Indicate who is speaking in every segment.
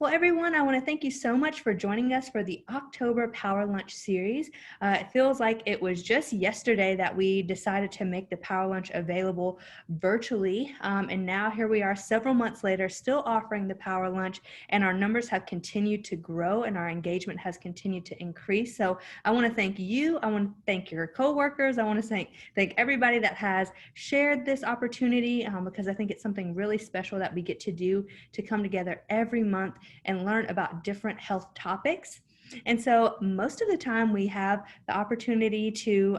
Speaker 1: Well, everyone, I want to thank you so much for joining us for the October Power Lunch series. It feels like it was just yesterday that we decided to make the Power Lunch available virtually. And now here we are several months later, still offering the Power Lunch, and our numbers have continued to grow and our engagement has continued to increase. So I want to thank you. I want to thank your coworkers. I want to thank everybody that has shared this opportunity because I think it's something really special that we get to do to come together every month and learn about different health topics. And so most of the time we have the opportunity to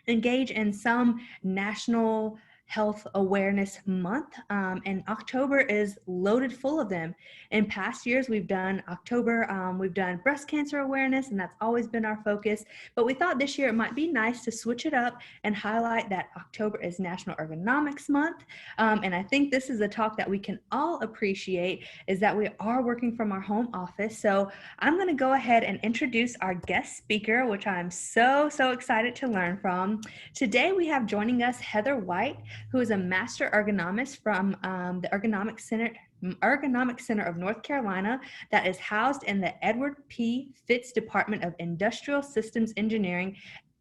Speaker 1: engage in some national health awareness month, and October is loaded full of them. In past years we've done October, we've done breast cancer awareness, and that's always been our focus, but we thought this year it might be nice to switch it up and highlight that October is National Ergonomics Month. And I think this is a talk that we can all appreciate, is that we are working from our home office. So I'm going to go ahead and introduce our guest speaker, which I'm so excited to learn from. Today we have joining us Heather White, who is a master ergonomist from the Ergonomics Center of North Carolina that is housed in the Edward P. Fitz Department of Industrial Systems Engineering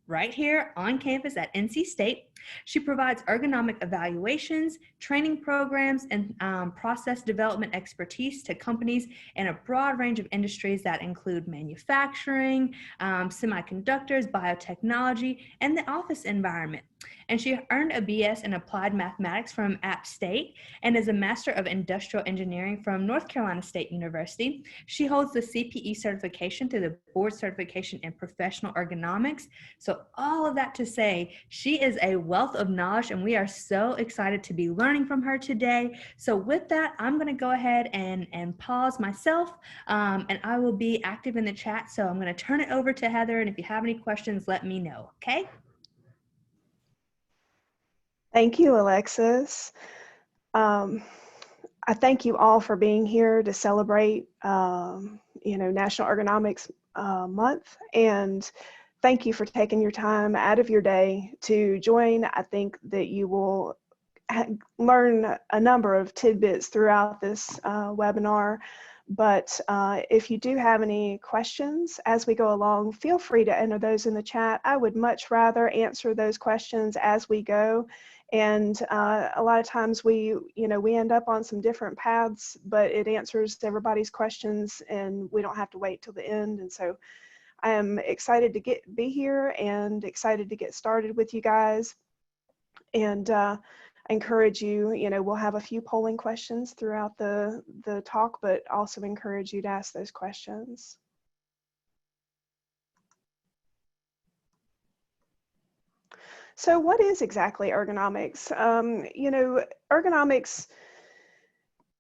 Speaker 1: right here on campus at NC State. She provides ergonomic evaluations, training programs, and process development expertise to companies in a broad range of industries that include manufacturing, semiconductors, biotechnology, and the office environment. And she earned a BS in Applied Mathematics from App State and is a Master of Industrial Engineering from North Carolina State University. She holds the CPE certification through the Board Certification in Professional Ergonomics. So all of that to say, she is a wealth of knowledge, and we are so excited to be learning from her today. So with that, I'm going to go ahead and pause myself, and I will be active in the chat. So I'm going to turn it over to Heather, and if you have any questions, let me know, okay?
Speaker 2: Thank you, Alexis. I thank you all for being here to celebrate, National Ergonomics Month, and thank you for taking your time out of your day to join. I think that you will learn a number of tidbits throughout this webinar, but if you do have any questions as we go along, feel free to enter those in the chat. I would much rather answer those questions as we go. And a lot of times we end up on some different paths, but it answers everybody's questions and we don't have to wait till the end. And so I am excited to be here and excited to get started with you guys. And I encourage you, we'll have a few polling questions throughout the talk, but also encourage you to ask those questions. So what is exactly ergonomics? Ergonomics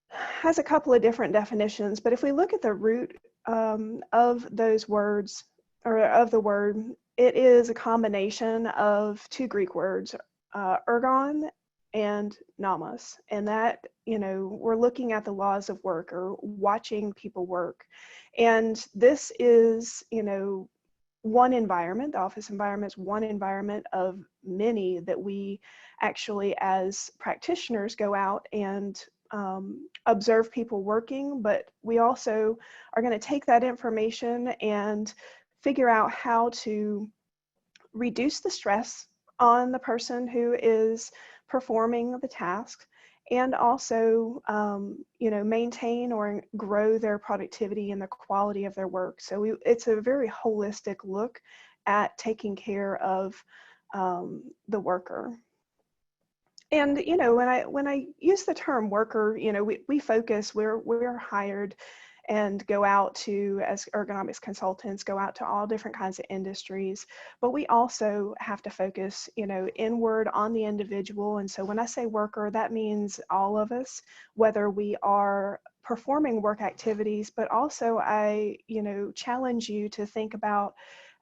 Speaker 2: has a couple of different definitions, but if we look at the root of those words, or of the word, it is a combination of two Greek words, ergon and nomos, and that, we're looking at the laws of work or watching people work. And this is, one environment. The office environment is one environment of many that we actually as practitioners go out and observe people working, but we also are going to take that information and figure out how to reduce the stress on the person who is performing the task, and also maintain or grow their productivity and the quality of their work. So it's a very holistic look at taking care of the worker. And when I use the term worker, we focus, we're hired and go out to, as ergonomics consultants, go out to all different kinds of industries, but we also have to focus, inward on the individual. And so when I say worker, that means all of us, whether we are performing work activities, but also I, challenge you to think about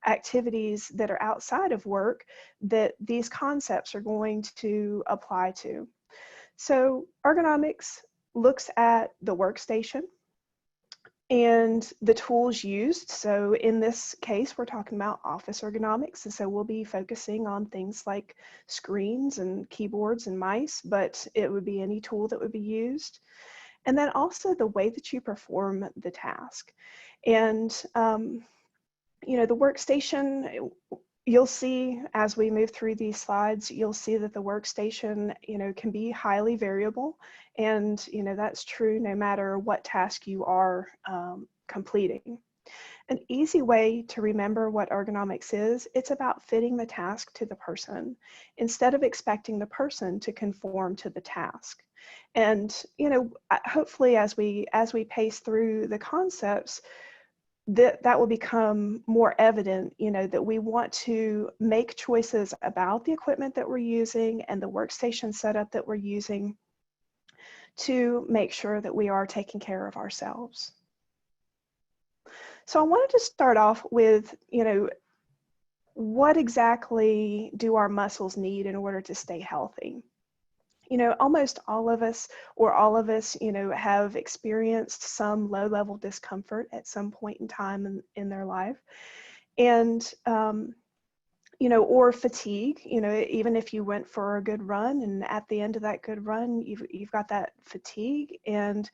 Speaker 2: activities that are outside of work that these concepts are going to apply to. So ergonomics looks at the workstation and the tools used. So in this case, we're talking about office ergonomics. And so we'll be focusing on things like screens and keyboards and mice, but it would be any tool that would be used. and then also the way that you perform the task. And, the workstation, you'll see as we move through these slides, you'll see that the workstation, can be highly variable. And, that's true no matter what task you are completing. An easy way to remember what ergonomics is, it's about fitting the task to the person instead of expecting the person to conform to the task. And, hopefully as we pace through the concepts, that will become more evident, that we want to make choices about the equipment that we're using and the workstation setup that we're using to make sure that we are taking care of ourselves. So I wanted to start off with, what exactly do our muscles need in order to stay healthy? Almost all of us, have experienced some low-level discomfort at some point in time in their life. And, or fatigue, even if you went for a good run and at the end of that good run, you've got that fatigue. And,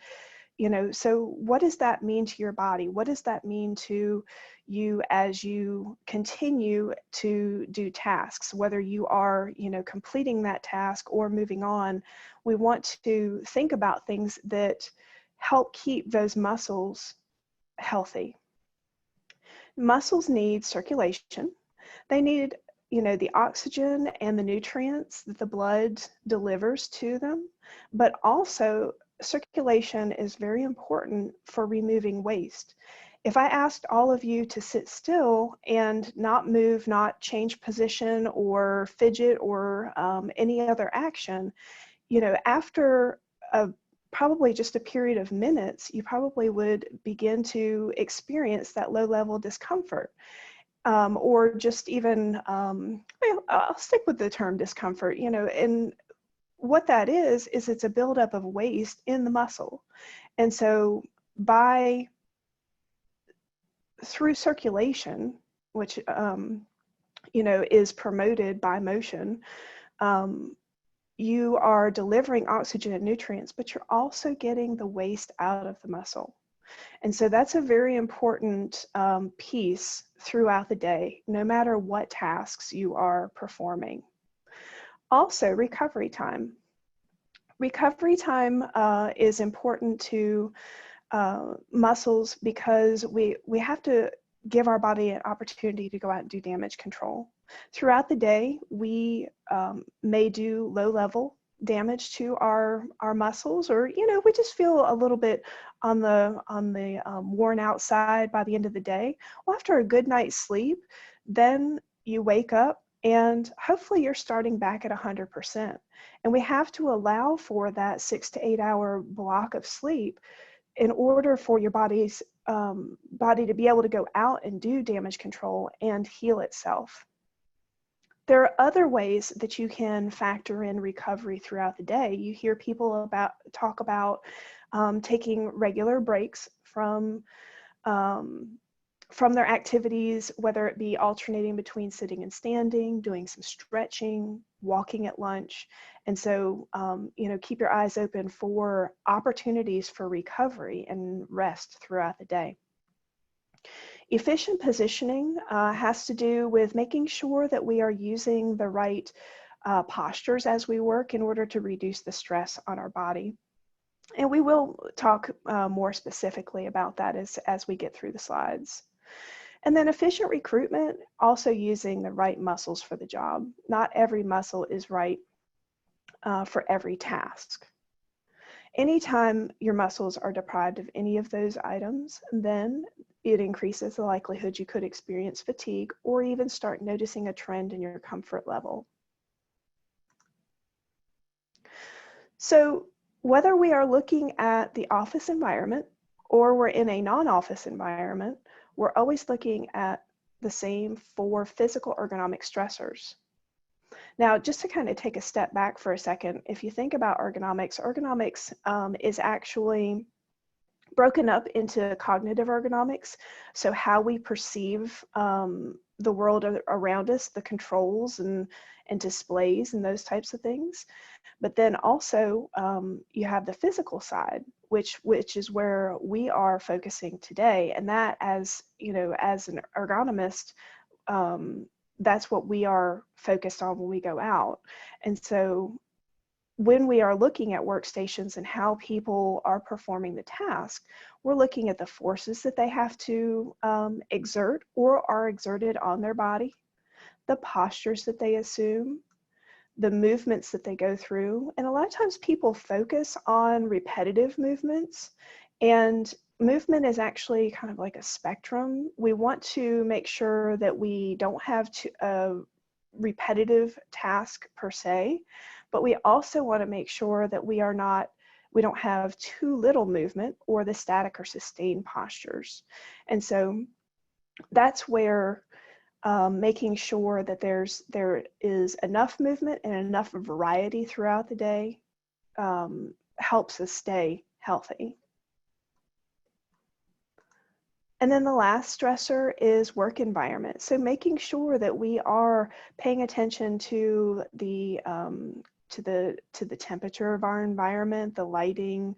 Speaker 2: so what does that mean to your body? What does that mean to you as you continue to do tasks, whether you are, completing that task or moving on? We want to think about things that help keep those muscles healthy. Muscles need circulation. They need, the oxygen and the nutrients that the blood delivers to them, but also circulation is very important for removing waste. If I asked all of you to sit still and not move, not change position or fidget or any other action, after probably just a period of minutes, you probably would begin to experience that low-level discomfort. Or just even, I'll stick with the term discomfort, and what that is it's a buildup of waste in the muscle. And so through circulation, which, is promoted by motion, you are delivering oxygen and nutrients, but you're also getting the waste out of the muscle. And so that's a very important piece throughout the day, no matter what tasks you are performing. Also, recovery time. Recovery time is important to muscles because we have to give our body an opportunity to go out and do damage control. Throughout the day, we may do low-level damage to our muscles, or we just feel a little bit on the worn out side by the end of the day. Well, after a good night's sleep, then you wake up and hopefully you're starting back at 100%. And we have to allow for that 6 to 8 hour block of sleep in order for your body to be able to go out and do damage control and heal itself. There are other ways that you can factor in recovery throughout the day. You hear people talk about taking regular breaks from their activities, whether it be alternating between sitting and standing, doing some stretching, walking at lunch. And so, keep your eyes open for opportunities for recovery and rest throughout the day. Efficient positioning has to do with making sure that we are using the right postures as we work in order to reduce the stress on our body. And we will talk more specifically about that as we get through the slides. And then efficient recruitment, also using the right muscles for the job. Not every muscle is right for every task. Anytime your muscles are deprived of any of those items, then it increases the likelihood you could experience fatigue or even start noticing a trend in your comfort level. So whether we are looking at the office environment or we're in a non-office environment, we're always looking at the same 4 physical ergonomic stressors. Now, just to kind of take a step back for a second, if you think about ergonomics is actually broken up into cognitive ergonomics, so how we perceive the world around us, the controls and displays and those types of things. But then also you have the physical side, which is where we are focusing today. And that, as you know, as an ergonomist, that's what we are focused on when we go out. And so when we are looking at workstations and how people are performing the task, we're looking at the forces that they have to exert or are exerted on their body, the postures that they assume, the movements that they go through. And a lot of times people focus on repetitive movements, and movement is actually kind of like a spectrum. We want to make sure that we don't have a repetitive task per se, but we also want to make sure that we don't have too little movement or the static or sustained postures. And so that's where making sure that there is enough movement and enough variety throughout the day helps us stay healthy. And then the last stressor is work environment. So making sure that we are paying attention to the temperature of our environment, the lighting.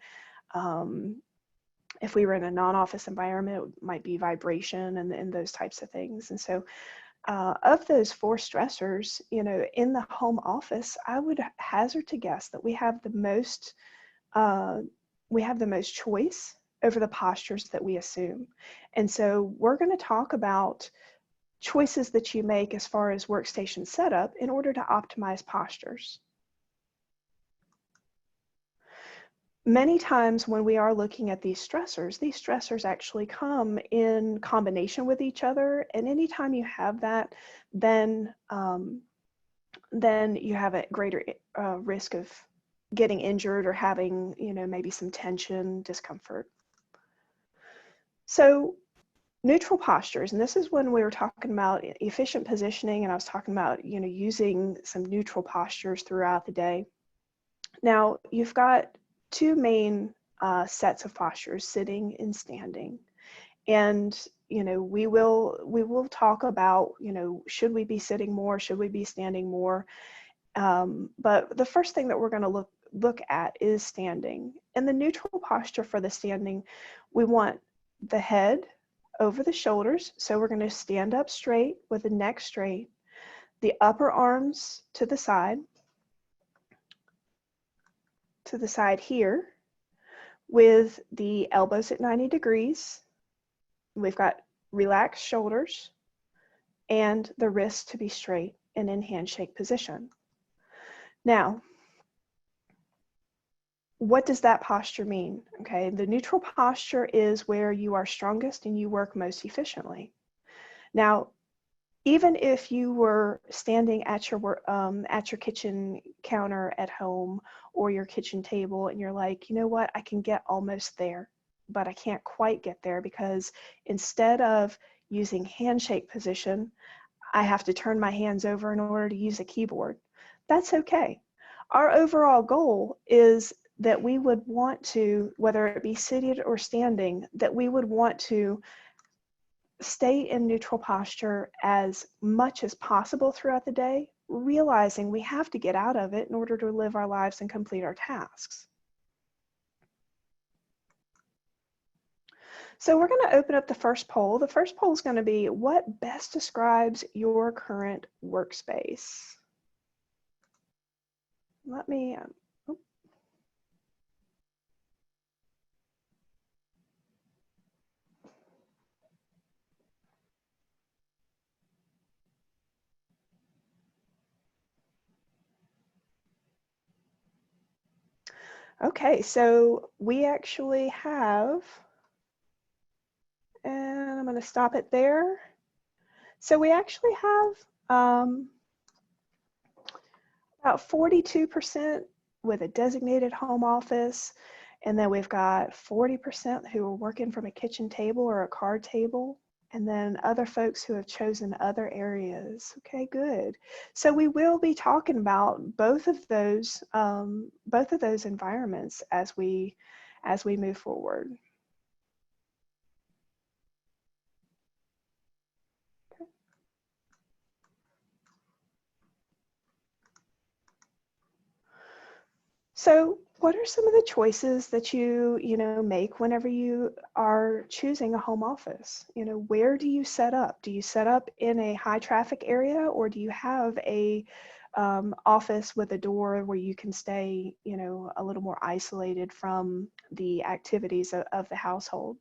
Speaker 2: If we were in a non-office environment, it might be vibration and those types of things. And so of those 4 stressors, you know, in the home office, I would hazard to guess that we have the most choice over the postures that we assume. And so we're going to talk about choices that you make as far as workstation setup in order to optimize postures. Many times when we are looking at these stressors actually come in combination with each other. And anytime you have that, then you have a greater risk of getting injured or having, you know, maybe some tension, discomfort. So neutral postures, and this is when we were talking about efficient positioning, and I was talking about, you know, using some neutral postures throughout the day. Now you've got 2 main sets of postures, sitting and standing. And, you know, we will talk about, you know, should we be sitting more? Should we be standing more? But the first thing that we're going to look at is standing. And the neutral posture for the standing, we want the head over the shoulders. So we're going to stand up straight with the neck straight, the upper arms to the side here, with the elbows at 90 degrees. We've got relaxed shoulders and the wrists to be straight and in handshake position. Now, what does that posture mean? Okay, the neutral posture is where you are strongest and you work most efficiently. Now, even if you were standing at your kitchen counter at home or your kitchen table and you're like, you know what, I can get almost there, but I can't quite get there because instead of using handshake position, I have to turn my hands over in order to use a keyboard. That's okay. Our overall goal is that we would want to, whether it be seated or standing, that we would want to stay in neutral posture as much as possible throughout the day, realizing we have to get out of it in order to live our lives and complete our tasks. So we're going to open up the first poll. The first poll is going to be, what best describes your current workspace? Let me, okay, so we actually have, and I'm going to stop it there. So we actually have about 42% with a designated home office, and then we've got 40% who are working from a kitchen table or a card table, and then other folks who have chosen other areas. Okay, good. So we will be talking about both of those environments as we move forward. Okay. So what are some of the choices that you make whenever you are choosing a home office? Where do you set up? Do you set up in a high traffic area, or do you have a office with a door where you can stay, a little more isolated from the activities of the household?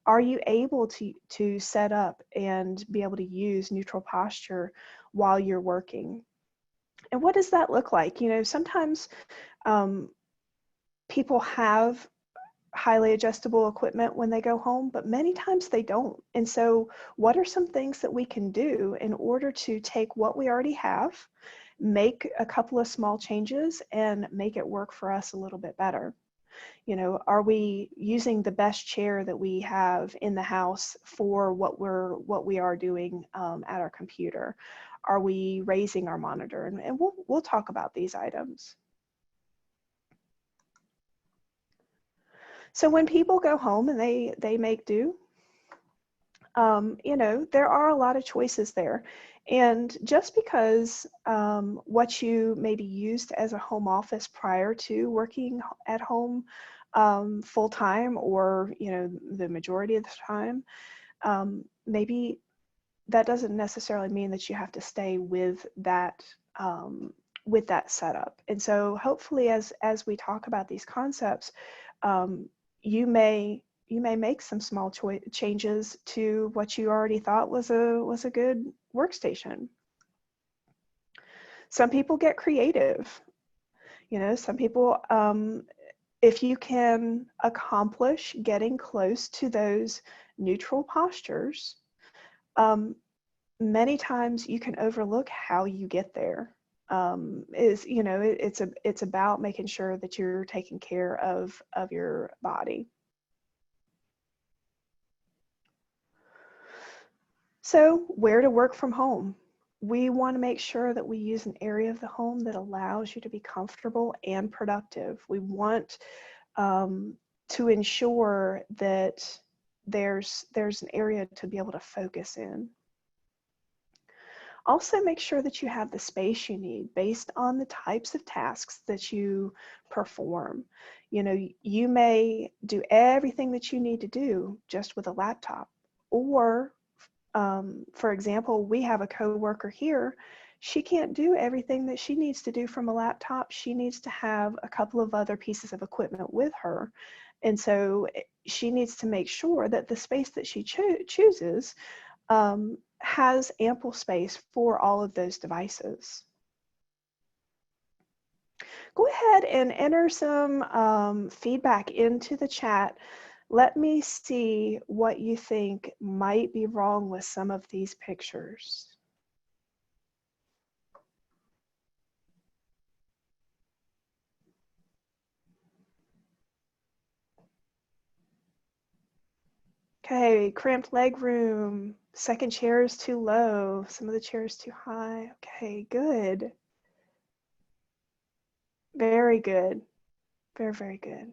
Speaker 2: Are you able to set up and be able to use neutral posture while you're working? And what does that look like? Sometimes people have highly adjustable equipment when they go home, but many times they don't. And so what are some things that we can do in order to take what we already have, make a couple of small changes, and make it work for us a little bit better? Are we using the best chair that we have in the house for what we are doing at our computer? Are we raising our monitor? And we'll talk about these items. So when people go home and they make do, there are a lot of choices there. And just because what you maybe used as a home office prior to working at home full time, or the majority of the time, maybe that doesn't necessarily mean that you have to stay with that setup. And so hopefully as we talk about these concepts, you may make some small changes to what you already thought was a good workstation. Some people get creative. Some people, if you can accomplish getting close to those neutral postures, many times you can overlook how you get there. It's about making sure that you're taking care of your body. So where to work from home? We want to make sure that we use an area of the home that allows you to be comfortable and productive. We want to ensure that there's an area to be able to focus in. Also, make sure that you have the space you need based on the types of tasks that you perform. You may do everything that you need to do just with a laptop. Or, for example, we have a coworker here. She can't do everything that she needs to do from a laptop. She needs to have a couple of other pieces of equipment with her. And so she needs to make sure that the space that she chooses has ample space for all of those devices. Go ahead and enter some feedback into the chat. Let me see what you think might be wrong with some of these pictures. Okay, cramped leg room. Second chair is too low. Some of the chairs too high. Okay, good. Very good. Very, very good.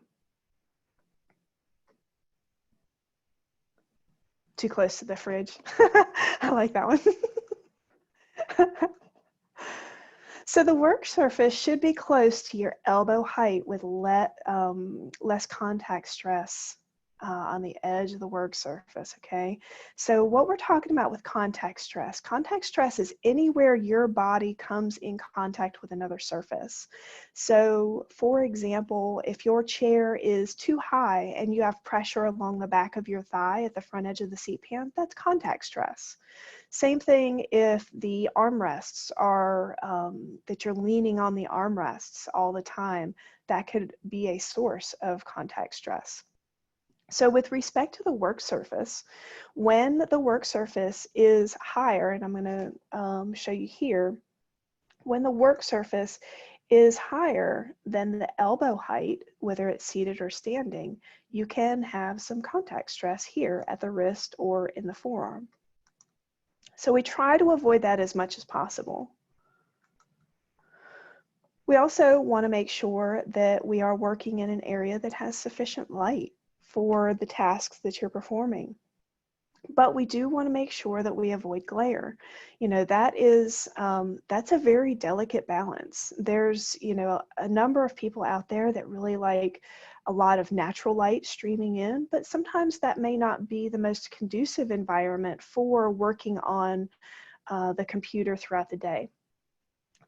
Speaker 2: Too close to the fridge. I like that one. So the work surface should be close to your elbow height with less contact stress on the edge of the work surface, okay? So what we're talking about with contact stress is anywhere your body comes in contact with another surface. So for example, if your chair is too high and you have pressure along the back of your thigh at the front edge of the seat pan, that's contact stress. Same thing if the armrests are, that you're leaning on the armrests all the time, that could be a source of contact stress. So with respect to the work surface, when the work surface is higher, and I'm going to show you here, when the work surface is higher than the elbow height, whether it's seated or standing, you can have some contact stress here at the wrist or in the forearm. So we try to avoid that as much as possible. We also want to make sure that we are working in an area that has sufficient light for the tasks that you're performing. but we do want to make sure that we avoid glare. You know, that's a very delicate balance. There's, you know, a number of people out there that really like a lot of natural light streaming in, but sometimes that may not be the most conducive environment for working on the computer throughout the day.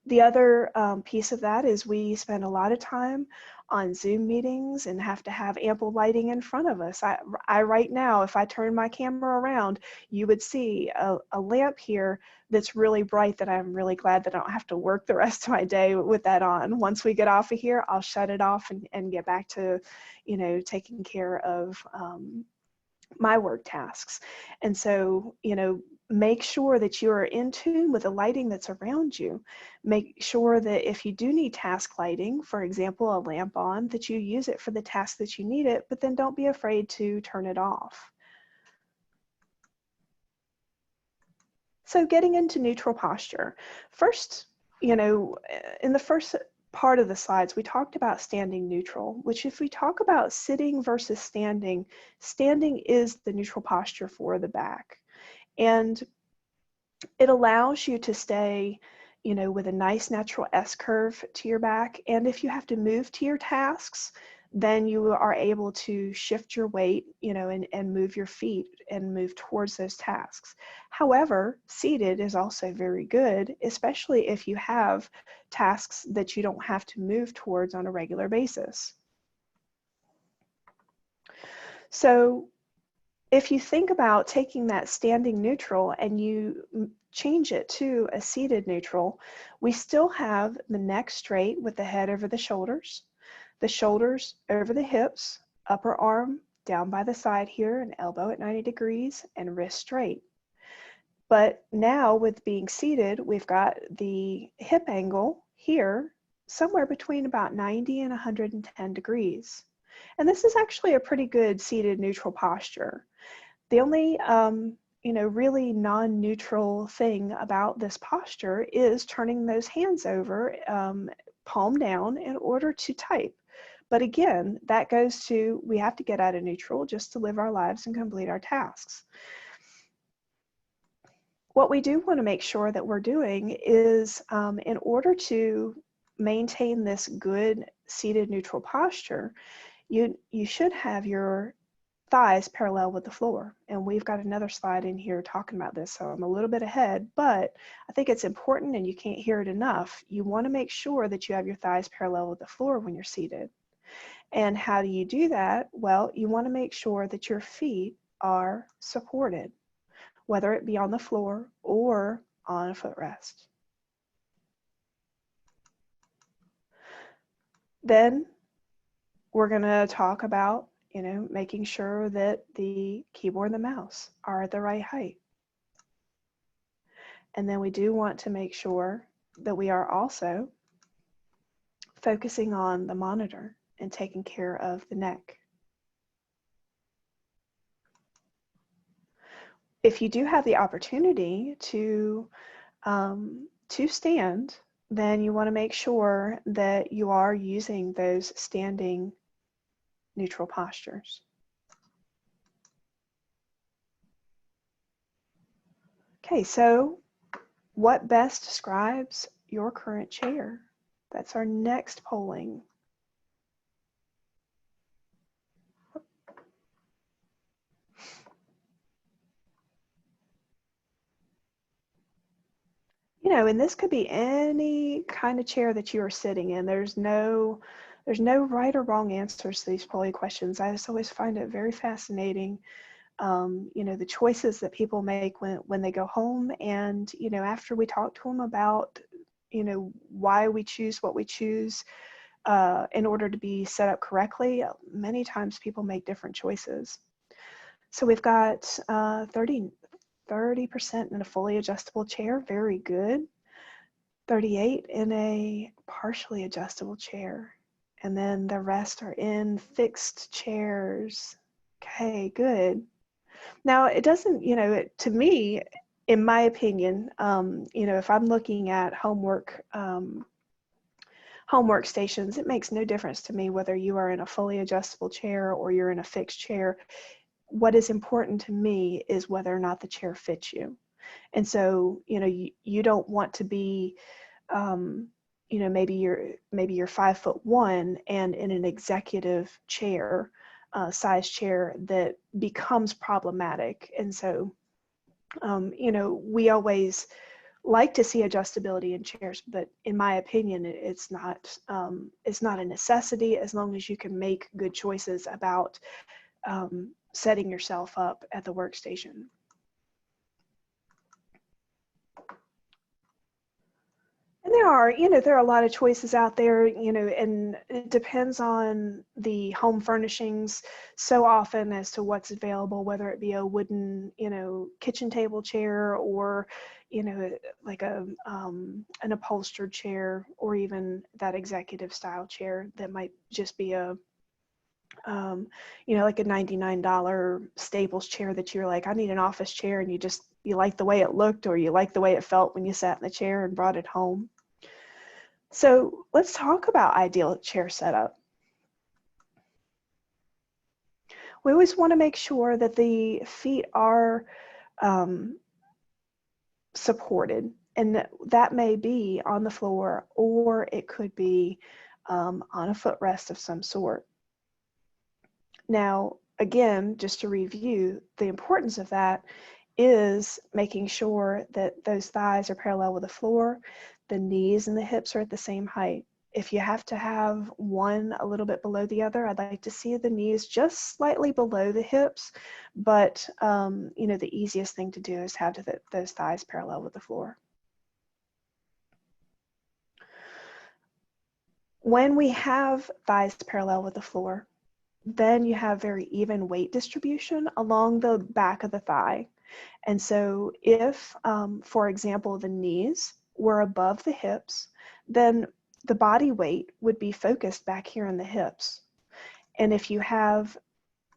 Speaker 2: The other piece of that is we spend a lot of time on Zoom meetings and have to have ample lighting in front of us. I right now, if I turn my camera around, you would see a lamp here that's really bright that I'm really glad that I don't have to work the rest of my day with that on. Once we get off of here, I'll shut it off and get back to, you know, taking care of my work tasks. And so, you know, make sure that you are in tune with the lighting that's around you. Make sure that if you do need task lighting, for example, a lamp on, that you use it for the task that you need it, but then don't be afraid to turn it off. So getting into neutral posture. First, you know, in the first part of the slides, we talked about standing neutral, which if we talk about sitting versus standing, standing is the neutral posture for the back. And it allows you to stay, you know, with a nice natural S-curve to your back. And if you have to move to your tasks, then you are able to shift your weight, you know, and move your feet and move towards those tasks. However, seated is also very good, especially if you have tasks that you don't have to move towards on a regular basis. So if you think about taking that standing neutral and you change it to a seated neutral, we still have the neck straight with the head over the shoulders over the hips, upper arm down by the side here, and elbow at 90 degrees, and wrist straight. But now with being seated, we've got the hip angle here somewhere between about 90 and 110 degrees. And this is actually a pretty good seated neutral posture. The only, you know, really non-neutral thing about this posture is turning those hands over, palm down, in order to type. But again, that goes to, we have to get out of neutral just to live our lives and complete our tasks. What we do want to make sure that we're doing is, in order to maintain this good seated neutral posture, you should have your thighs parallel with the floor. And we've got another slide in here talking about this, so I'm a little bit ahead, but I think it's important and you can't hear it enough. You want to make sure that you have your thighs parallel with the floor when you're seated. And how do you do that? Well, you want to make sure that your feet are supported, whether it be on the floor or on a footrest. Then we're going to talk about, you know, making sure that the keyboard and the mouse are at the right height. And then we do want to make sure that we are also focusing on the monitor and taking care of the neck. If you do have the opportunity to stand, then you want to make sure that you are using those standing neutral postures. Okay, so what best describes your current chair? That's our next polling. You know, and this could be any kind of chair that you are sitting in. There's no right or wrong answers to these polling questions. I just always find it very fascinating, you know, the choices that people make when they go home. And, you know, after we talk to them about, you know, why we choose what we choose in order to be set up correctly, many times people make different choices. So we've got 30% in a fully adjustable chair, very good. 38 in a partially adjustable chair. And then the rest are in fixed chairs. Okay, good. Now it doesn't, you know, to me, in my opinion, you know, if I'm looking at home workstations, it makes no difference to me whether you are in a fully adjustable chair or you're in a fixed chair. what is important to me is whether or not the chair fits you. And so, you don't want to be, maybe you're 5'1" and in an executive chair, size chair that becomes problematic. And so, we always like to see adjustability in chairs, but in my opinion, it's not a necessity as long as you can make good choices about setting yourself up at the workstation. And there are a lot of choices out there, and it depends on the home furnishings so often as to what's available, whether it be a wooden, kitchen table chair, or, like an upholstered chair, or even that executive style chair that might just be a, like a $99 Staples chair that you're like, I need an office chair, and you like the way it looked, or you like the way it felt when you sat in the chair and brought it home. So let's talk about ideal chair setup. We always want to make sure that the feet are supported, and that may be on the floor, or it could be on a footrest of some sort. Now, again, just to review, the importance of that is making sure that those thighs are parallel with the floor, the knees and the hips are at the same height. If you have to have one a little bit below the other, I'd like to see the knees just slightly below the hips, but the easiest thing to do is have those thighs parallel with the floor. When we have thighs parallel with the floor, then you have very even weight distribution along the back of the thigh. And so if, for example, the knees were above the hips, then the body weight would be focused back here in the hips. And if you have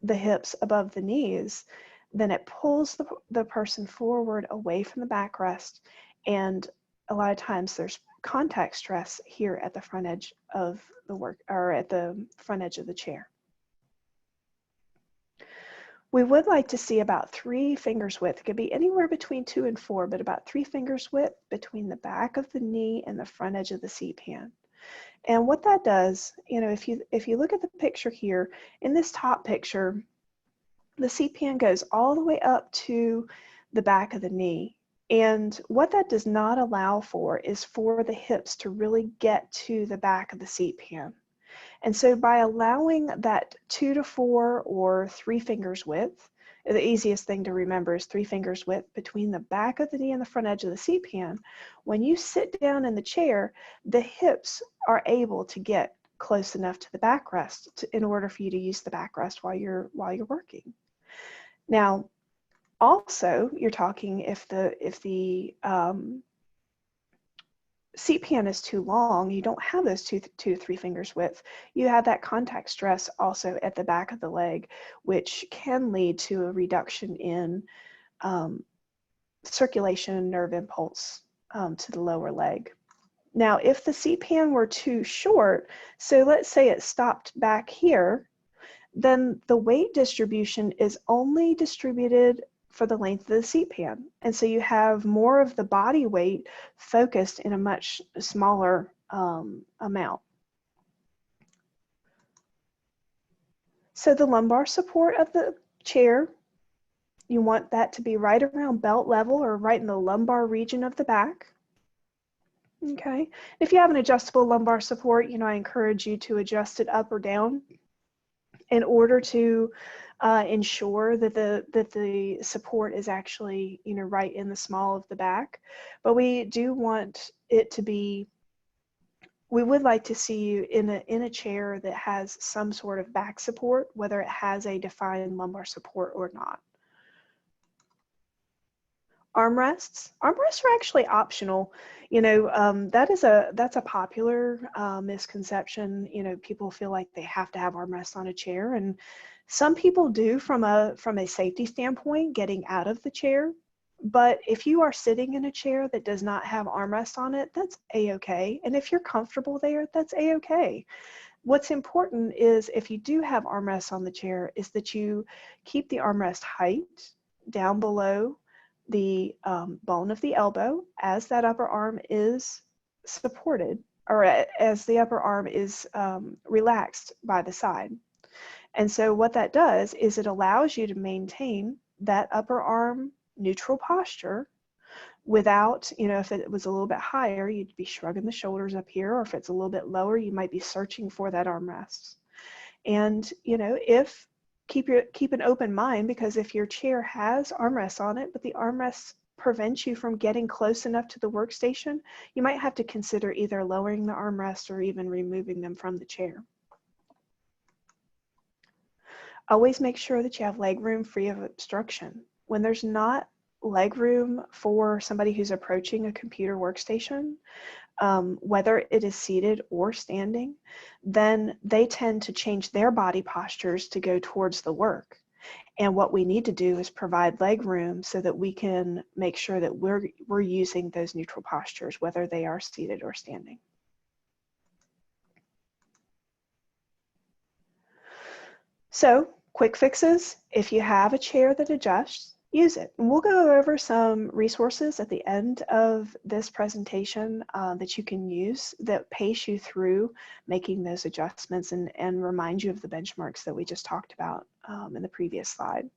Speaker 2: the hips above the knees, then it pulls the person forward away from the backrest. And a lot of times there's contact stress here at the front edge of at the front edge of the chair. We would like to see about 3 fingers width. It could be anywhere between 2 and 4, but about 3 fingers width between the back of the knee and the front edge of the seat pan. And what that does, if you look at the picture here, in this top picture, the seat pan goes all the way up to the back of the knee. And what that does not allow for is for the hips to really get to the back of the seat pan. And so by allowing that 2 to 4 or 3 fingers width, the easiest thing to remember is 3 fingers width between the back of the knee and the front edge of the seat pan, when you sit down in the chair, the hips are able to get close enough to the backrest in order for you to use the backrest while you're working. Now, also, you're talking if the seat pan is too long, you don't have those 2 to 3 fingers width. You have that contact stress also at the back of the leg, which can lead to a reduction in circulation, nerve impulse to the lower leg. Now, if the seat pan were too short, so let's say it stopped back here, then the weight distribution is only distributed for the length of the seat pan. And so you have more of the body weight focused in a much smaller amount. So the lumbar support of the chair, you want that to be right around belt level or right in the lumbar region of the back. Okay. If you have an adjustable lumbar support, I encourage you to adjust it up or down in order to ensure that the support is actually right in the small of the back. But we do want it to be, we would like to see you in a chair that has some sort of back support, whether it has a defined lumbar support or not. Armrests are actually optional. That's a popular misconception. People feel like they have to have armrests on a chair, and some people do from a safety standpoint, getting out of the chair. But if you are sitting in a chair that does not have armrest on it, that's a-okay. And if you're comfortable there, that's a-okay. What's important is if you do have armrests on the chair is that you keep the armrest height down below the bone of the elbow as that upper arm is supported, or as the upper arm is relaxed by the side. And so what that does is it allows you to maintain that upper arm neutral posture without, if it was a little bit higher, you'd be shrugging the shoulders up here, or if it's a little bit lower, you might be searching for that armrest. And, if keep an open mind, because if your chair has armrests on it, but the armrests prevent you from getting close enough to the workstation, you might have to consider either lowering the armrest or even removing them from the chair. Always make sure that you have leg room free of obstruction. When there's not leg room for somebody who's approaching a computer workstation, whether it is seated or standing, then they tend to change their body postures to go towards the work. And what we need to do is provide leg room so that we can make sure that we're using those neutral postures, whether they are seated or standing. So, quick fixes: if you have a chair that adjusts, use it. And we'll go over some resources at the end of this presentation that you can use that pace you through making those adjustments and remind you of the benchmarks that we just talked about in the previous slide.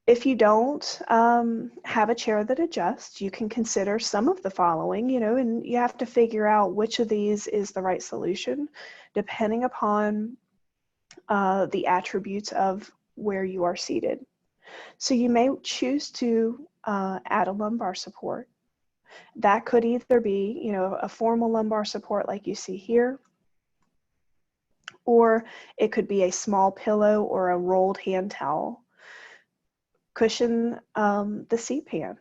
Speaker 2: If you don't have a chair that adjusts, you can consider some of the following, and you have to figure out which of these is the right solution depending upon the attributes of where you are seated. So you may choose to add a lumbar support. That could either be, a formal lumbar support like you see here, or it could be a small pillow or a rolled hand towel. Cushion the seat pan.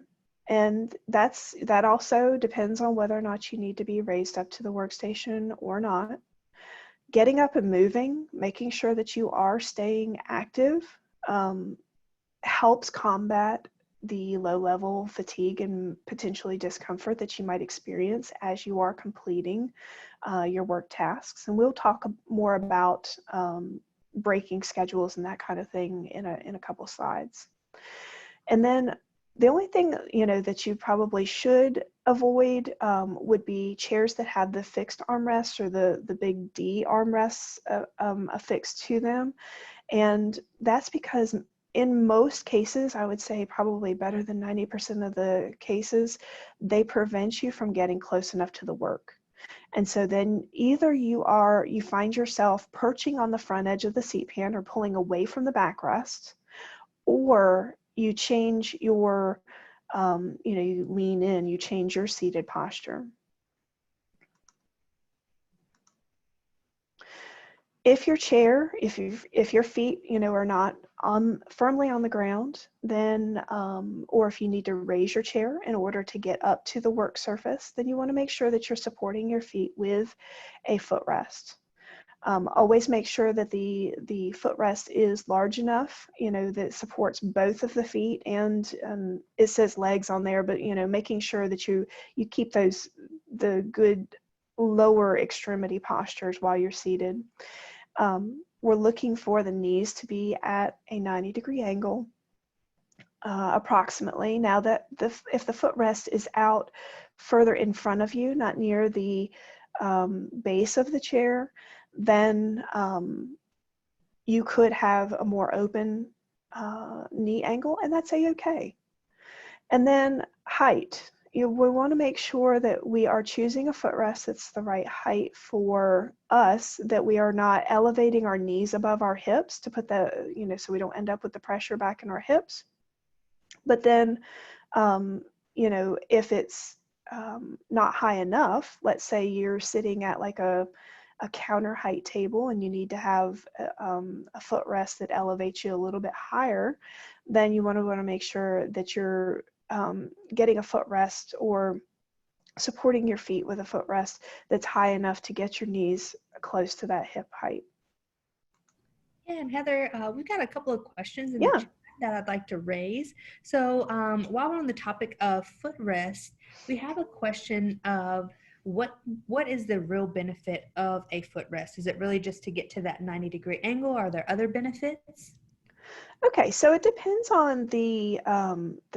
Speaker 2: And that also depends on whether or not you need to be raised up to the workstation or not. Getting up and moving, making sure that you are staying active, helps combat the low-level fatigue and potentially discomfort that you might experience as you are completing your work tasks. And we'll talk more about breaking schedules and that kind of thing in a couple slides. And then the only thing, that you probably should avoid would be chairs that have the fixed armrests or the big D armrests affixed to them. And that's because in most cases, I would say probably better than 90% of the cases, they prevent you from getting close enough to the work. And so then either you find yourself perching on the front edge of the seat pan or pulling away from the backrest, or you change your, you lean in, you change your seated posture. If your chair, if your feet, are not firmly on the ground, then, or if you need to raise your chair in order to get up to the work surface, then you want to make sure that you're supporting your feet with a footrest. Always make sure that the footrest is large enough, that supports both of the feet, and it says legs on there, but making sure that you keep the good lower extremity postures while you're seated. We're looking for the knees to be at a 90-degree angle, approximately. Now that if the footrest is out further in front of you, not near the base of the chair, then you could have a more open knee angle, and that's a-okay. And then height. We want to make sure that we are choosing a footrest that's the right height for us, that we are not elevating our knees above our hips to put the, so we don't end up with the pressure back in our hips. But then, if it's not high enough, let's say you're sitting at like a counter height table and you need to have a footrest that elevates you a little bit higher, then you want to make sure that you're getting a footrest or supporting your feet with a footrest that's high enough to get your knees close to that hip height.
Speaker 1: Yeah, and Heather, we've got a couple of questions in the chat that I'd like to raise. So while we're on the topic of footrest, we have a question of what is the real benefit of a footrest? Is it really just to get to that 90-degree angle? Are there other benefits?
Speaker 2: Okay, so it depends on the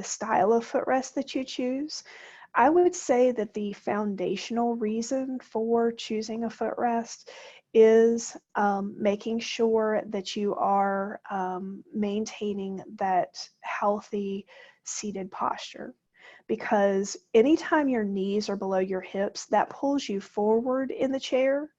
Speaker 2: style of footrest that you choose. I would say that the foundational reason for choosing a footrest is making sure that you are maintaining that healthy seated posture. Because anytime your knees are below your hips, that pulls you forward in the chair,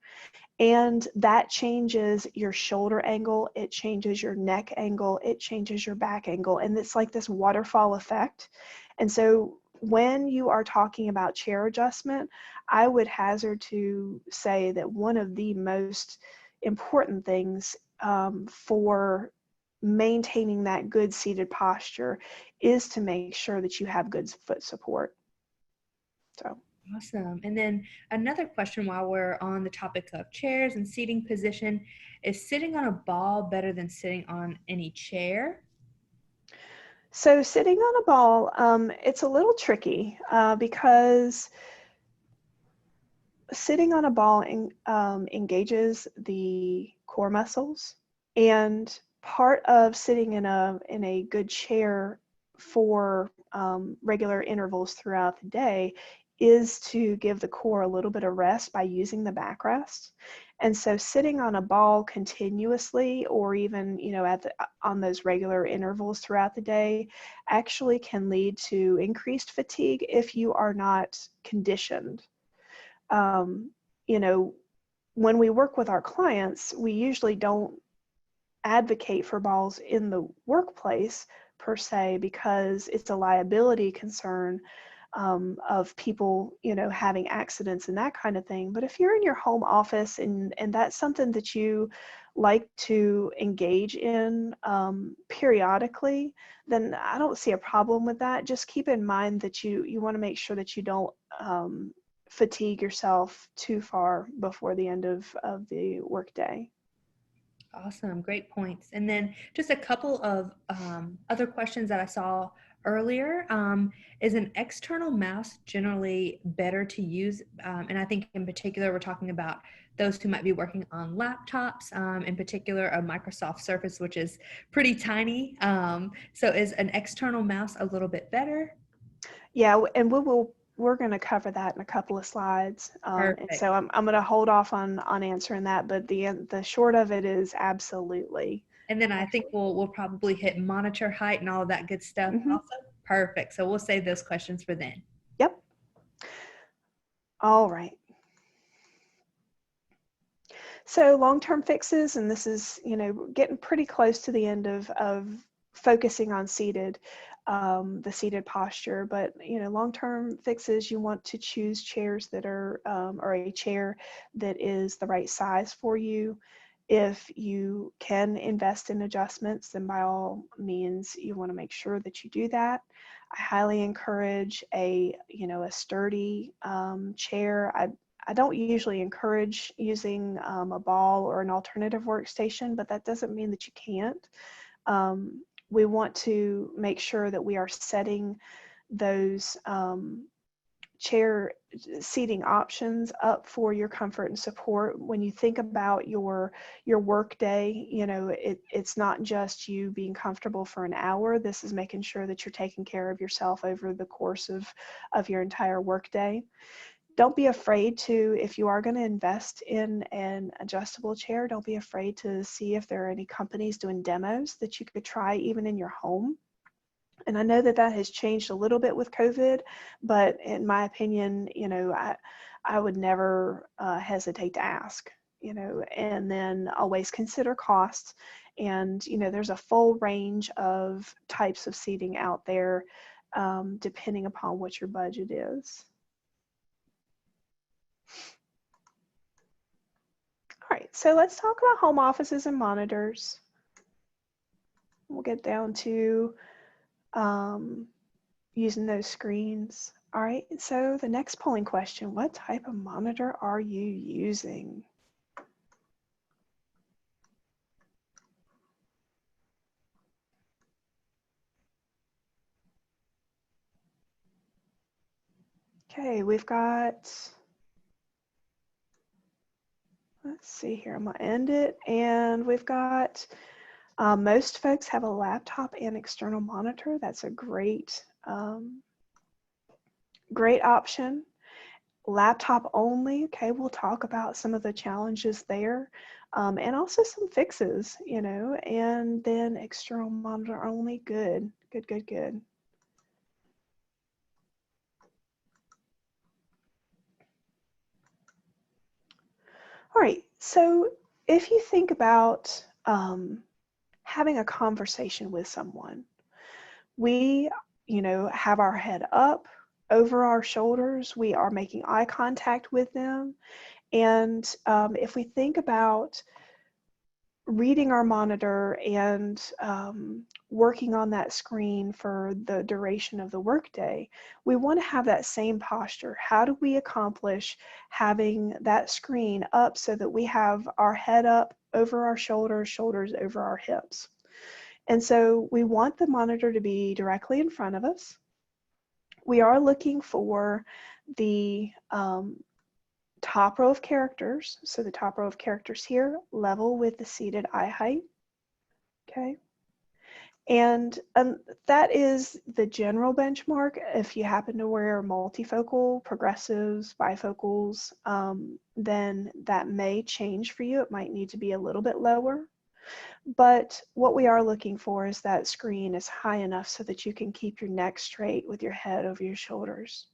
Speaker 2: and that changes your shoulder angle, it changes your neck angle, it changes your back angle, and it's like this waterfall effect. And so when you are talking about chair adjustment, I would hazard to say that one of the most important things for maintaining that good seated posture is to make sure that you have good foot support. So.
Speaker 1: Awesome. And then another question while we're on the topic of chairs and seating position, is sitting on a ball better than sitting on any chair?
Speaker 2: So sitting on a ball, it's a little tricky because sitting on a ball engages the core muscles, and part of sitting in a good chair for regular intervals throughout the day is to give the core a little bit of rest by using the backrest. And so sitting on a ball continuously, or even on those regular intervals throughout the day, actually can lead to increased fatigue if you are not conditioned. um, you know, when we work with our clients, we usually don't advocate for balls in the workplace per se, because it's a liability concern of people, having accidents and that kind of thing. But if you're in your home office and that's something that you like to engage in periodically, then I don't see a problem with that. Just keep in mind that you want to make sure that you don't fatigue yourself too far before the end of the workday.
Speaker 1: Awesome. Great points. And then just a couple of other questions that I saw earlier. Is an external mouse generally better to use? And I think in particular, we're talking about those who might be working on laptops, in particular, a Microsoft Surface, which is pretty tiny. So is an external mouse a little bit better?
Speaker 2: Yeah, and we're going to cover that in a couple of slides. And
Speaker 1: Perfect.
Speaker 2: so I'm going to hold off on answering that, but the short of it is absolutely.
Speaker 1: And then I think
Speaker 2: Actually.
Speaker 1: we'll probably hit monitor height and all of that good stuff
Speaker 2: Mm-hmm.
Speaker 1: also. Perfect. So we'll save those questions for then.
Speaker 2: Yep. All right. So long-term fixes, and this is, getting pretty close to the end of focusing on the seated posture, but, long-term fixes, you want to choose chairs that are, or a chair that is the right size for you. If you can invest in adjustments, then by all means, you want to make sure that you do that. I highly encourage a sturdy chair. I don't usually encourage using a ball or an alternative workstation, but that doesn't mean that you can't. We want to make sure that we are setting those chair seating options up for your comfort and support. When you think about your work day, it's not just you being comfortable for an hour. This is making sure that you're taking care of yourself over the course of your entire work day. Don't be afraid to, if you are going to invest in an adjustable chair, don't be afraid to see if there are any companies doing demos that you could try even in your home. And I know that has changed a little bit with COVID, but in my opinion, I would never hesitate to ask, and then always consider costs. And, there's a full range of types of seating out there, depending upon what your budget is. All right, so let's talk about home offices and monitors. We'll get down to using those screens. All right, so the next polling question, what type of monitor are you using? Okay, we've got let's see here, I'm gonna end it, and we've got most folks have a laptop and external monitor. That's a great great option. Laptop only, okay, we'll talk about some of the challenges there, and also some fixes, you know, and then external monitor only, good, good, good, good. All right, so if you think about having a conversation with someone, we, you know, have our head up over our shoulders, we are making eye contact with them, and if we think about reading our monitor and working on that screen for the duration of the workday, we want to have that same posture. How do we accomplish having that screen up so that we have our head up over our shoulders, shoulders over our hips? And so we want the monitor to be directly in front of us. We are looking for the top row of characters. So the top row of characters here, level with the seated eye height. Okay. And that is the general benchmark. If you happen to wear multifocal, progressives, bifocals, then that may change for you. It might need to be a little bit lower. But what we are looking for is that screen is high enough so that you can keep your neck straight with your head over your shoulders.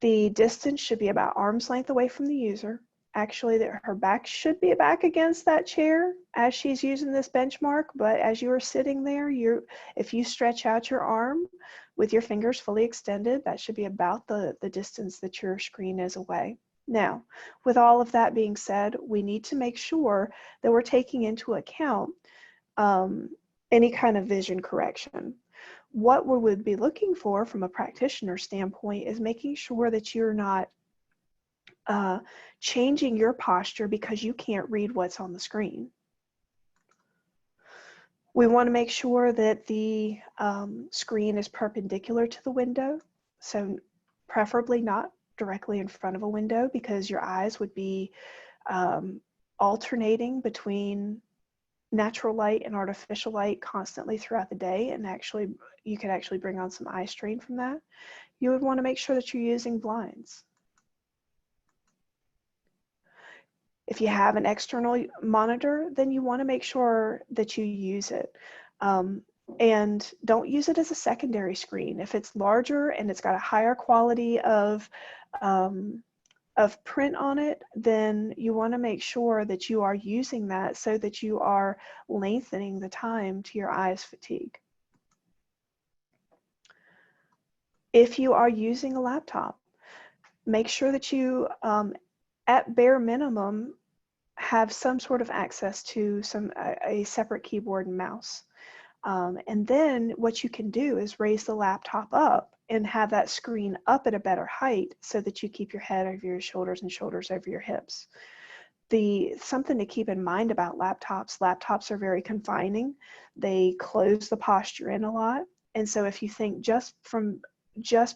Speaker 2: The distance should be about arm's length away from the user. Actually, her back should be back against that chair as she's using this benchmark, but as you are sitting there, if you stretch out your arm with your fingers fully extended, that should be about the distance that your screen is away. Now, with all of that being said, we need to make sure that we're taking into account any kind of vision correction. What we would be looking for from a practitioner standpoint is making sure that you're not changing your posture because you can't read what's on the screen. We want to make sure that the screen is perpendicular to the window, so preferably not directly in front of a window because your eyes would be alternating between natural light and artificial light constantly throughout the day, and actually you could actually bring on some eye strain from that. You would want to make sure that you're using blinds. If you have an external monitor, then you want to make sure that you use it. And don't use it as a secondary screen. If it's larger and it's got a higher quality of print on it, then you want to make sure that you are using that so that you are lengthening the time to your eyes fatigue. If you are using a laptop, make sure that you, at bare minimum, have some sort of access to a separate keyboard and mouse. And then what you can do is raise the laptop up and have that screen up at a better height so that you keep your head over your shoulders and shoulders over your hips. Something to keep in mind about laptops are very confining. They close the posture in a lot. And so if you think just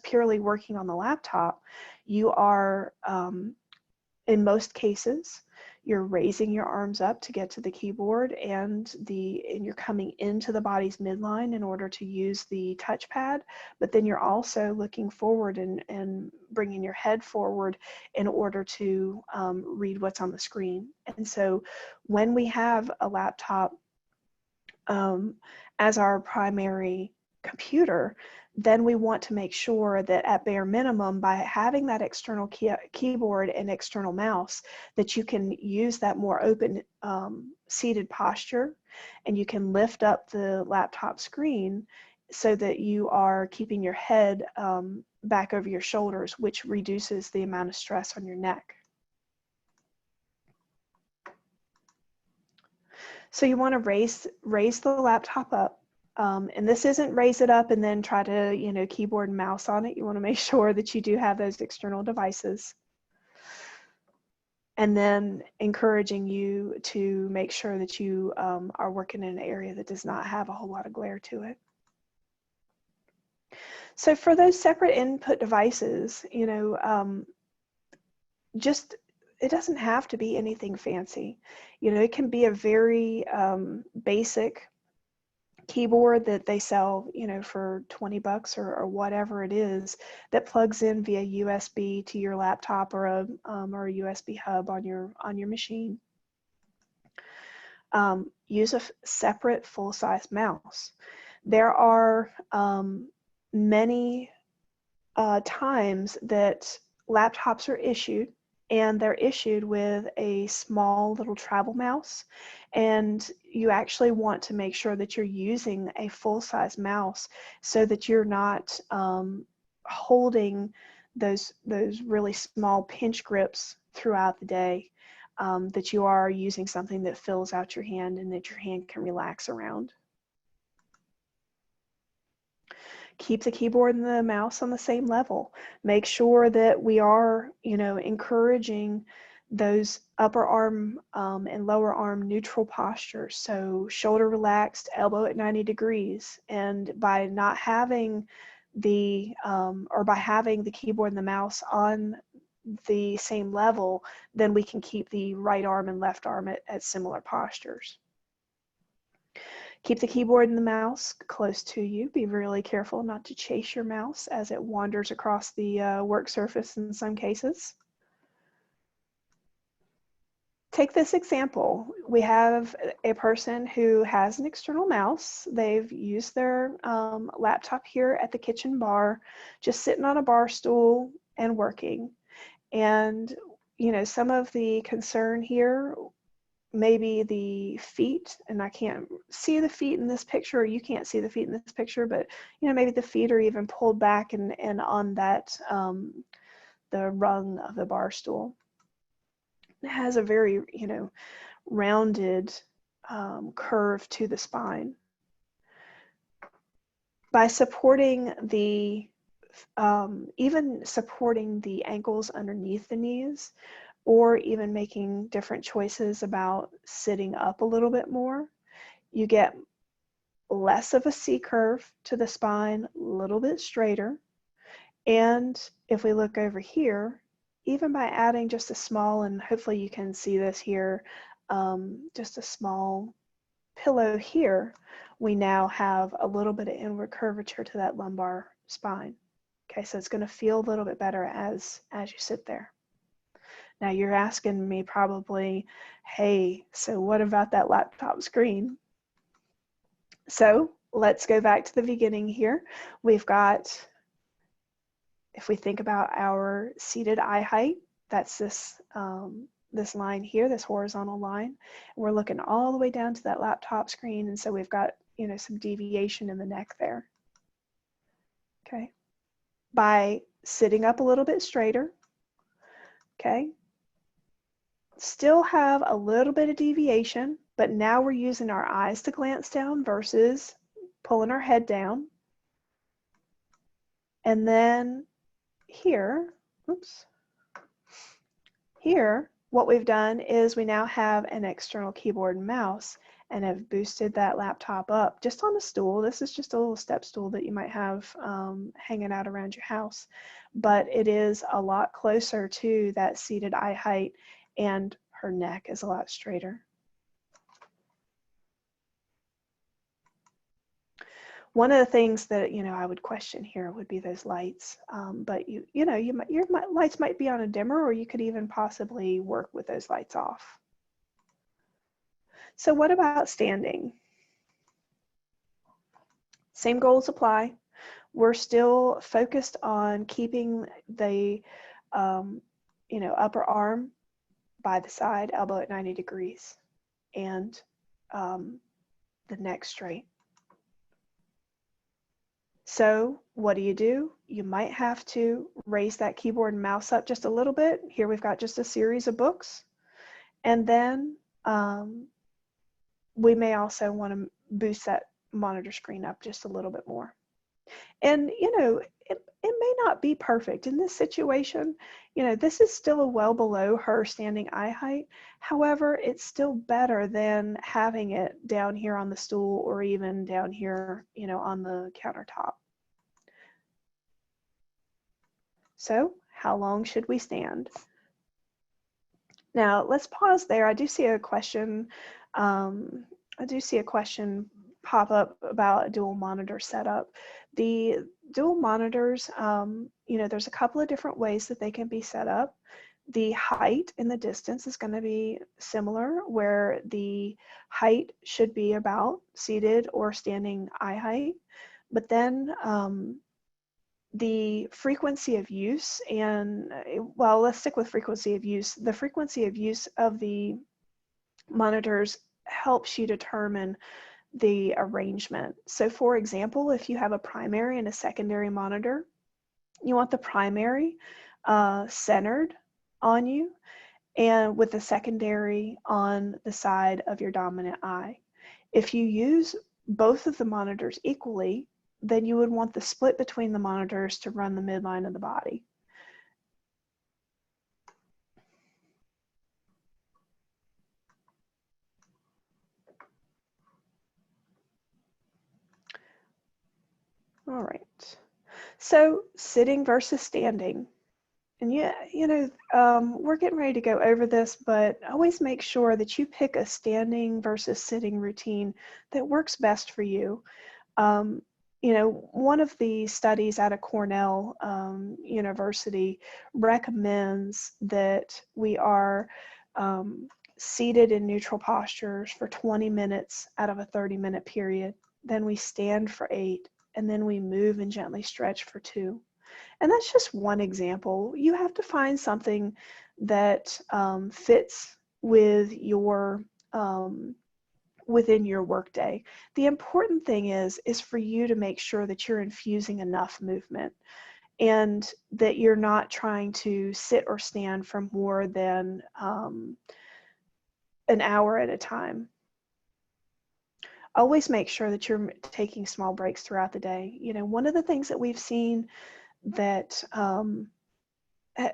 Speaker 2: purely working on the laptop, you are, in most cases, you're raising your arms up to get to the keyboard and you're coming into the body's midline in order to use the touchpad, but then you're also looking forward and bringing your head forward in order to read what's on the screen. And so when we have a laptop as our primary computer, then we want to make sure that at bare minimum, by having that external keyboard and external mouse, that you can use that more open seated posture, and you can lift up the laptop screen so that you are keeping your head back over your shoulders, which reduces the amount of stress on your neck. So you want to raise the laptop up. And this isn't raise it up and then try to, keyboard and mouse on it. You want to make sure that you do have those external devices. And then encouraging you to make sure that you are working in an area that does not have a whole lot of glare to it. So for those separate input devices, just it doesn't have to be anything fancy. You know, it can be a very basic keyboard that they sell, you know, for 20 bucks or whatever it is, that plugs in via USB to your laptop or a USB hub on your machine. Use a separate full-size mouse. There are many times that laptops are issued, and they're issued with a small little travel mouse, and you actually want to make sure that you're using a full-size mouse so that you're not holding those really small pinch grips throughout the day, that you are using something that fills out your hand and that your hand can relax around. Keep the keyboard and the mouse on the same level. Make sure that we are, you know, encouraging those upper arm and lower arm neutral postures. So shoulder relaxed, elbow at 90 degrees. And by not having the, or by having the keyboard and the mouse on the same level, then we can keep the right arm and left arm at similar postures. Keep the keyboard and the mouse close to you. Be really careful not to chase your mouse as it wanders across the work surface in some cases. Take this example. We have a person who has an external mouse. They've used their laptop here at the kitchen bar, just sitting on a bar stool and working. And, you know, some of the concern here, maybe the feet, and I can't see the feet in this picture, or you can't see the feet in this picture, but, you know, maybe the feet are even pulled back and on that, the rung of the bar stool. It has a very, you know, rounded curve to the spine. By supporting the, even supporting the ankles underneath the knees, or even making different choices about sitting up a little bit more, you get less of a C curve to the spine, a little bit straighter. And if we look over here, even by adding just a small, and hopefully you can see this here, just a small pillow here, we now have a little bit of inward curvature to that lumbar spine. Okay, so it's going to feel a little bit better as you sit there. Now you're asking me probably, hey, so what about that laptop screen? So let's go back to the beginning here. We've got, if we think about our seated eye height, that's this, this line here, this horizontal line. We're looking all the way down to that laptop screen, and so we've got, you know, some deviation in the neck there. Okay. By sitting up a little bit straighter, okay, still have a little bit of deviation, but now we're using our eyes to glance down versus pulling our head down. And then here, oops, here, what we've done is we now have an external keyboard and mouse and have boosted that laptop up just on a stool. This is just a little step stool that you might have hanging out around your house, but it is a lot closer to that seated eye height, and her neck is a lot straighter. One of the things that, you know, I would question here would be those lights, but your lights might be on a dimmer, or you could even possibly work with those lights off. So what about standing? Same goals apply. We're still focused on keeping the upper arm by the side, elbow at 90 degrees, and the neck straight. So what do? You might have to raise that keyboard and mouse up just a little bit. Here we've got just a series of books. And then we may also want to boost that monitor screen up just a little bit more. And, you know, it may not be perfect in this situation. You know, this is still well below her standing eye height. However, it's still better than having it down here on the stool, or even down here, you know, on the countertop. So how long should we stand? Now let's pause there. I do see a question. Pop up about a dual monitor setup. The dual monitors, there's a couple of different ways that they can be set up. The height and the distance is going to be similar, where the height should be about seated or standing eye height. But then the frequency of use, and well, let's stick with frequency of use. The frequency of use of the monitors helps you determine the arrangement. So for example, if you have a primary and a secondary monitor, you want the primary centered on you and with the secondary on the side of your dominant eye. If you use both of the monitors equally, then you would want the split between the monitors to run the midline of the body. All right, so sitting versus standing. And we're getting ready to go over this, but always make sure that you pick a standing versus sitting routine that works best for you. One of the studies out of Cornell University recommends that we are seated in neutral postures for 20 minutes out of a 30-minute period. Then we stand for 8, and then we move and gently stretch for 2. And that's just one example. You have to find something that fits with your within your workday. The important thing is for you to make sure that you're infusing enough movement and that you're not trying to sit or stand for more than an hour at a time. Always make sure that you're taking small breaks throughout the day. One of the things that we've seen that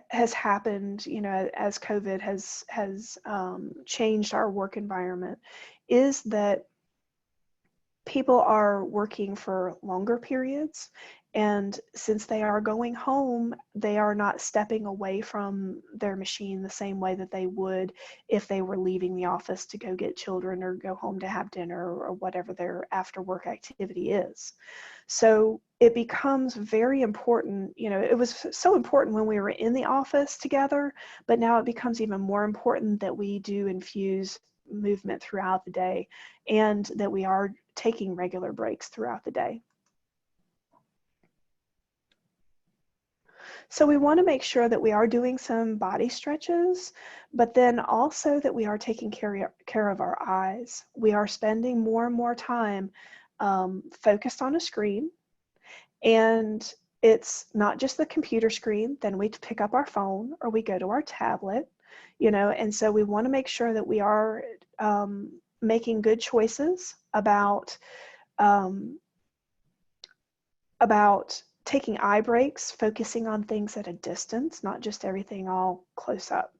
Speaker 2: has happened, as COVID has changed our work environment, is that people are working for longer periods, and since they are going home, they are not stepping away from their machine the same way that they would if they were leaving the office to go get children or go home to have dinner or whatever their after work activity is. So it becomes very important. It was so important when we were in the office together, but now it becomes even more important that we do infuse movement throughout the day and that we are taking regular breaks throughout the day. So we want to make sure that we are doing some body stretches, but then also that we are taking care of our eyes. We are spending more and more time focused on a screen, and it's not just the computer screen. Then we pick up our phone or we go to our tablet, and so we want to make sure that we are making good choices about taking eye breaks, focusing on things at a distance, not just everything all close up.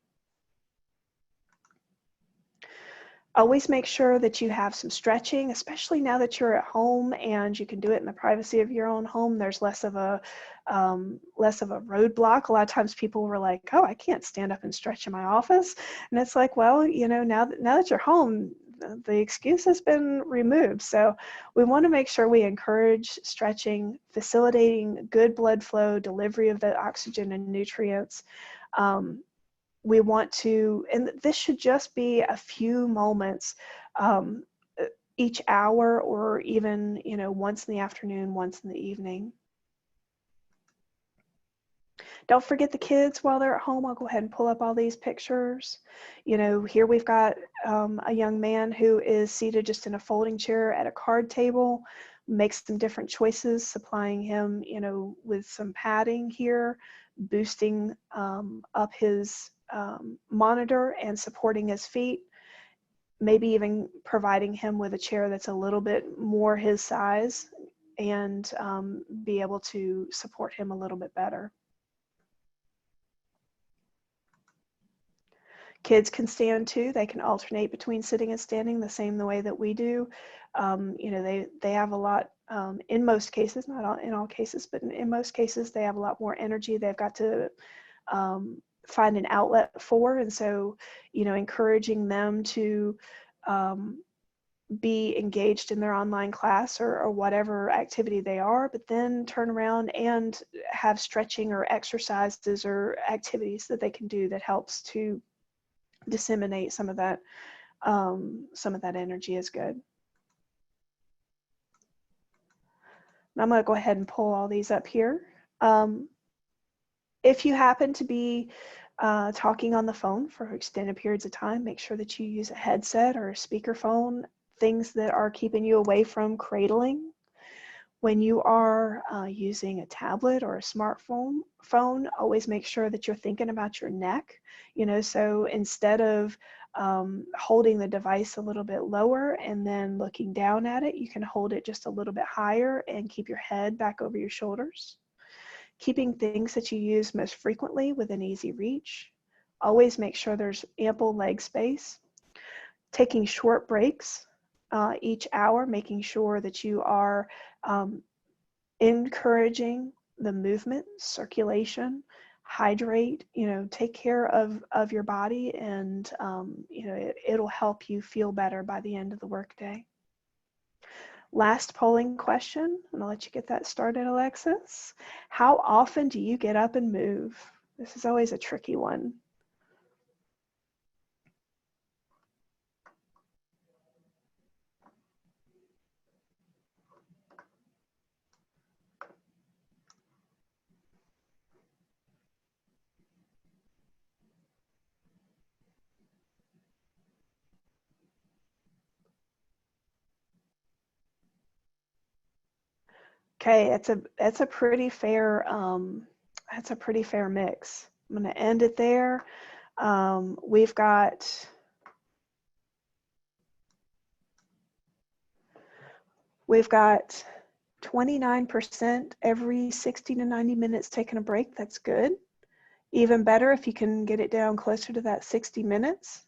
Speaker 2: Always make sure that you have some stretching, especially now that you're at home and you can do it in the privacy of your own home. There's less of a roadblock. A lot of times people were like, "Oh, I can't stand up and stretch in my office," and it's like, well, now that you're home, the excuse has been removed. So we want to make sure we encourage stretching, facilitating good blood flow, delivery of the oxygen and nutrients. We want to, and this should just be a few moments each hour, or even, once in the afternoon, once in the evening. Don't forget the kids while they're at home. I'll go ahead and pull up all these pictures. Here we've got a young man who is seated just in a folding chair at a card table, makes some different choices, supplying him, with some padding here, boosting up his monitor and supporting his feet, maybe even providing him with a chair that's a little bit more his size and be able to support him a little bit better. Kids can stand too. They can alternate between sitting and standing the same the way that we do. They have a lot, in most cases, not in all cases, but in most cases, they have a lot more energy. They've got to find an outlet for. And so, encouraging them to be engaged in their online class or whatever activity they are, but then turn around and have stretching or exercises or activities that they can do that helps to disseminate some of that energy is good. And I'm going to go ahead and pull all these up here. If you happen to be talking on the phone for extended periods of time, make sure that you use a headset or a speakerphone, things that are keeping you away from cradling. When you are using a tablet or a smartphone, always make sure that you're thinking about your neck. So instead of holding the device a little bit lower and then looking down at it, you can hold it just a little bit higher and keep your head back over your shoulders. Keeping things that you use most frequently within easy reach. Always make sure there's ample leg space. Taking short breaks each hour, making sure that you are encouraging the movement, circulation, hydrate, take care of your body, and it'll help you feel better by the end of the workday. Last polling question, and I'll let you get that started, Alexis. How often do you get up and move? This is always a tricky one. Okay, that's a pretty fair mix. I'm going to end it there. We've got 29% every 60 to 90 minutes taking a break. That's good. Even better if you can get it down closer to that 60 minutes.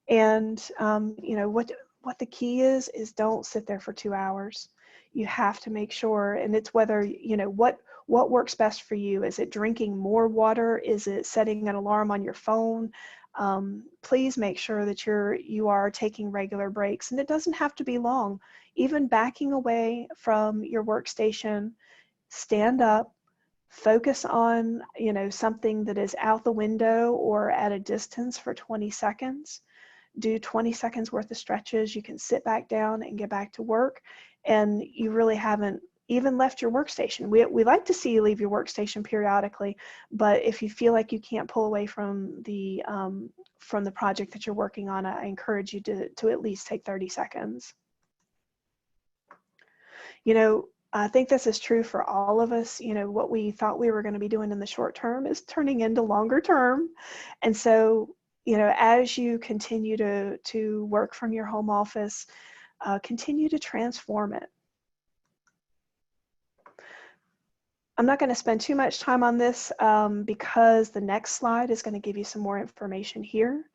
Speaker 2: And what the key is don't sit there for 2 hours. You have to make sure, and it's whether, what works best for you. Is it drinking more water? Is it setting an alarm on your phone? Please make sure that you are taking regular breaks, and it doesn't have to be long. Even backing away from your workstation, stand up, focus on, something that is out the window or at a distance for 20 seconds. Do 20 seconds worth of stretches. You can sit back down and get back to work, and you really haven't even left your workstation. We like to see you leave your workstation periodically, but if you feel like you can't pull away from the project that you're working on, I encourage you to at least take 30 seconds. I think this is true for all of us. What we thought we were going to be doing in the short term is turning into longer term. And so, as you continue to work from your home office, continue to transform it. I'm not going to spend too much time on this because the next slide is going to give you some more information here.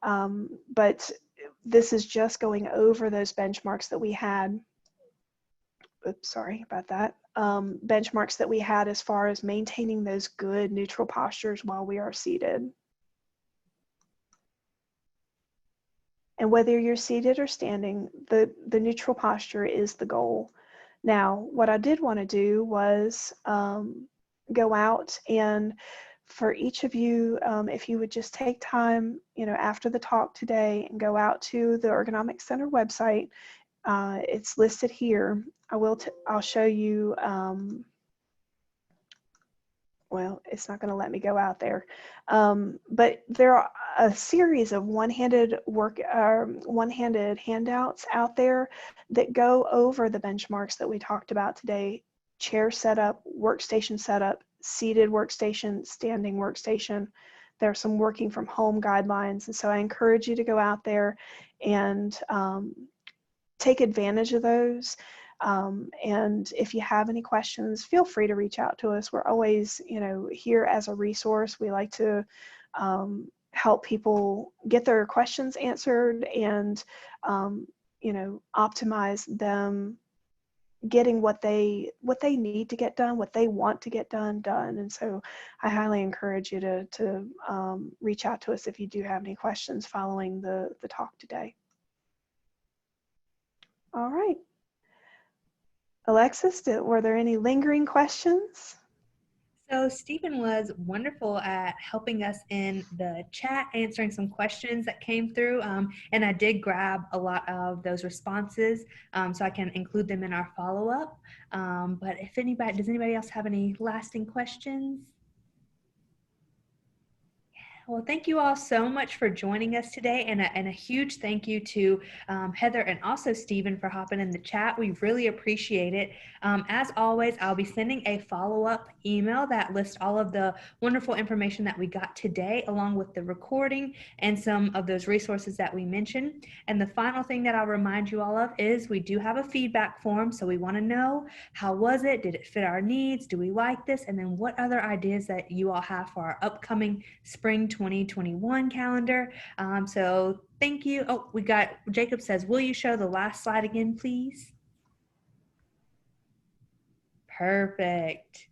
Speaker 2: But this is just going over those benchmarks that we had. Oops, sorry about that. Benchmarks that we had as far as maintaining those good neutral postures while we are seated. And whether you're seated or standing, the neutral posture is the goal. Now, what I did want to do was go out and for each of you, if you would just take time, after the talk today and go out to the Ergonomics Center website. It's listed here. I'll show you, well, it's not going to let me go out there. But there are a series of one-handed handouts out there that go over the benchmarks that we talked about today: chair setup, workstation setup, seated workstation, standing workstation. There are some working from home guidelines. And so I encourage you to go out there and take advantage of those. And if you have any questions, feel free to reach out to us. We're always, here as a resource. We like to help people get their questions answered and, optimize them getting what they need to get done, what they want to get done. And so I highly encourage you to reach out to us if you do have any questions following the talk today. All right. Alexis, were there any lingering questions?
Speaker 1: So Stephen was wonderful at helping us in the chat, answering some questions that came through. And I did grab a lot of those responses so I can include them in our follow-up. But does anybody else have any lasting questions? Well, thank you all so much for joining us today, and a huge thank you to Heather and also Stephen for hopping in the chat. We really appreciate it. As always, I'll be sending a follow-up email that lists all of the wonderful information that we got today, along with the recording and some of those resources that we mentioned. And the final thing that I'll remind you all of is we do have a feedback form, so we want to know, how was it? Did it fit our needs? Do we like this? And then what other ideas that you all have for our upcoming spring 2021 calendar. So thank you. Oh, Jacob says, will you show the last slide again, please? Perfect.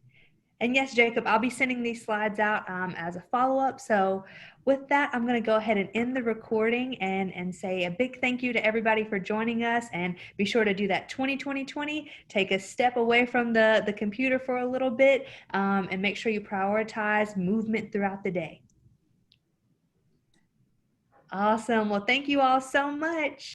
Speaker 1: And yes, Jacob, I'll be sending these slides out as a follow-up. So with that, I'm going to go ahead and end the recording and say a big thank you to everybody for joining us. And be sure to do that 20-20-20. Take a step away from the computer for a little bit and make sure you prioritize movement throughout the day. Awesome. Well, thank you all so much.